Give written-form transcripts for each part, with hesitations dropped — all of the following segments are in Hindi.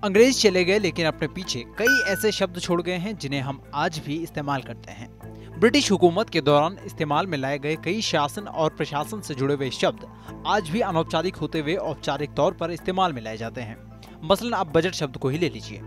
अंग्रेज चले गए लेकिन अपने पीछे कई ऐसे शब्द छोड़ गए हैं जिन्हें हम आज भी इस्तेमाल करते हैं। ब्रिटिश हुकूमत के दौरान इस्तेमाल में लाए गए कई शासन और प्रशासन से जुड़े हुए शब्द आज भी अनौपचारिक होते हुए औपचारिक तौर पर इस्तेमाल में लाए जाते हैं। मसलन आप बजट शब्द को ही ले लीजिए।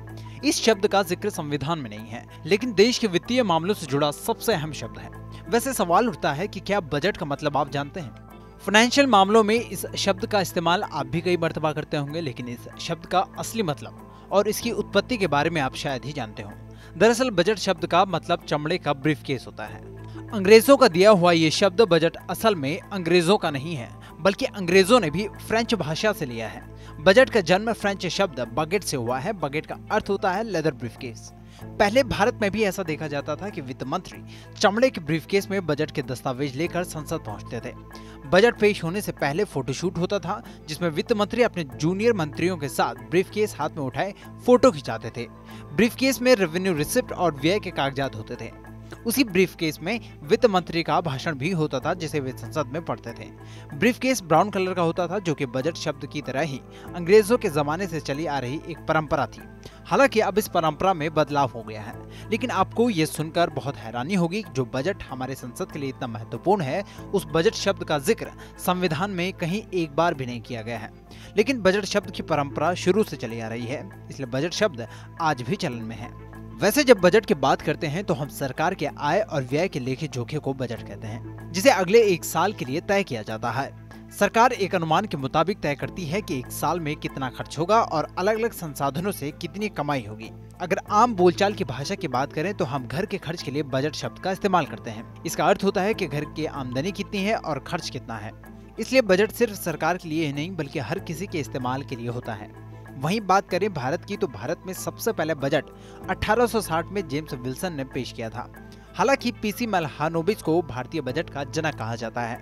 इस शब्द का जिक्र संविधान में नहीं है, लेकिन देश के वित्तीय मामलों से जुड़ा सबसे अहम शब्द है। वैसे सवाल उठता है कि क्या बजट का मतलब आप जानते हैं? फाइनेंशियल मामलों में इस शब्द का इस्तेमाल आप भी कई मर्तबा करते होंगे, लेकिन इस शब्द का असली मतलब और इसकी उत्पत्ति के बारे में आप शायद ही जानते हो। दरअसल बजट शब्द का मतलब चमड़े का ब्रीफकेस होता है। अंग्रेजों का दिया हुआ ये शब्द बजट असल में अंग्रेजों का नहीं है, बल्कि अंग्रेजों ने भी फ्रेंच भाषा से लिया है। बजट का जन्म फ्रेंच शब्द बगेट से हुआ है। बगेट का अर्थ होता है लेदर ब्रीफकेस। पहले भारत में भी ऐसा देखा जाता था कि वित्त मंत्री चमड़े के ब्रीफकेस में बजट के दस्तावेज लेकर संसद पहुंचते थे। बजट पेश होने से पहले फोटोशूट होता था, जिसमें वित्त मंत्री अपने जूनियर मंत्रियों के साथ ब्रीफकेस हाथ में उठाए फोटो खिंचाते थे। ब्रीफकेस में रेवेन्यू रिसिप्ट और व्यय के कागजात होते थे। उसी ब्रीफकेस में वित्त मंत्री का भाषण भी होता था, जिसे वे संसद में पढ़ते थे। ब्रीफकेस ब्राउन कलर का होता था, जो कि बजट शब्द की तरह ही अंग्रेजों के जमाने से चली आ रही एक परंपरा थी। हालांकि अब इस परंपरा में बदलाव हो गया है, लेकिन आपको ये सुनकर बहुत हैरानी होगी जो बजट हमारे संसद के लिए इतना महत्वपूर्ण है, उस बजट शब्द का जिक्र संविधान में कहीं एक बार भी नहीं किया गया है। लेकिन बजट शब्द की परंपरा शुरू से चली आ रही है, इसलिए बजट शब्द आज भी चलन में है। वैसे जब बजट की बात करते हैं तो हम सरकार के आय और व्यय के लेखे जोखे को बजट कहते हैं, जिसे अगले एक साल के लिए तय किया जाता है। सरकार एक अनुमान के मुताबिक तय करती है कि एक साल में कितना खर्च होगा और अलग अलग संसाधनों से कितनी कमाई होगी। अगर आम बोलचाल की भाषा की बात करें तो हम घर के खर्च के लिए बजट शब्द का इस्तेमाल करते हैं। इसका अर्थ होता है कि घर की आमदनी कितनी है और खर्च कितना है। इसलिए बजट सिर्फ सरकार के लिए ही नहीं, बल्कि हर किसी के इस्तेमाल के लिए होता है। वहीं बात करें भारत की, तो भारत में सबसे पहले बजट 1860 में जेम्स विल्सन ने पेश किया था। हालांकि पीसी मेलहानोबिस को भारतीय बजट का जनक कहा जाता है।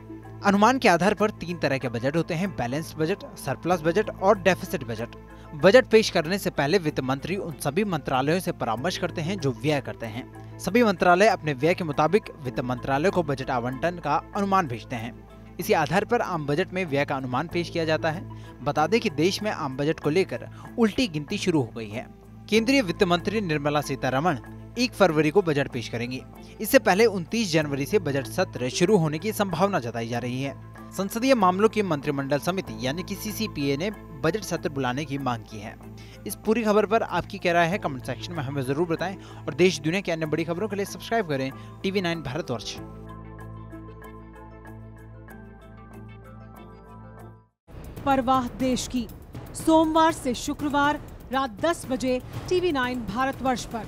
अनुमान के आधार पर 3 तरह के बजट होते हैं: बैलेंस्ड बजट, सरप्लस बजट और डेफिसिट बजट। बजट पेश करने से पहले वित्त मंत्री उन सभी मंत्रालयों से परामर्श करते हैं जो व्यय करते हैं। सभी मंत्रालय अपने व्यय के मुताबिक वित्त मंत्रालय को बजट आवंटन का अनुमान भेजते हैं। इसी आधार पर आम बजट में व्यय का अनुमान पेश किया जाता है। बता दें कि देश में आम बजट को लेकर उल्टी गिनती शुरू हो गई है। केंद्रीय वित्त मंत्री निर्मला सीतारमण 1 फरवरी को बजट पेश करेंगी। इससे पहले 29 जनवरी से बजट सत्र शुरू होने की संभावना जताई जा रही है। संसदीय मामलों की मंत्रिमंडल समिति यानी कि सीसीपीए ने बजट सत्र बुलाने की मांग की है। इस पूरी खबर पर आपकी क्या राय है, कमेंट सेक्शन में हमें जरूर बताएं और देश दुनिया की अन्य बड़ी खबरों के लिए सब्सक्राइब करें TV9 भारतवर्ष। परवाह देश की, सोमवार से शुक्रवार रात 10 बजे TV9 भारतवर्ष पर।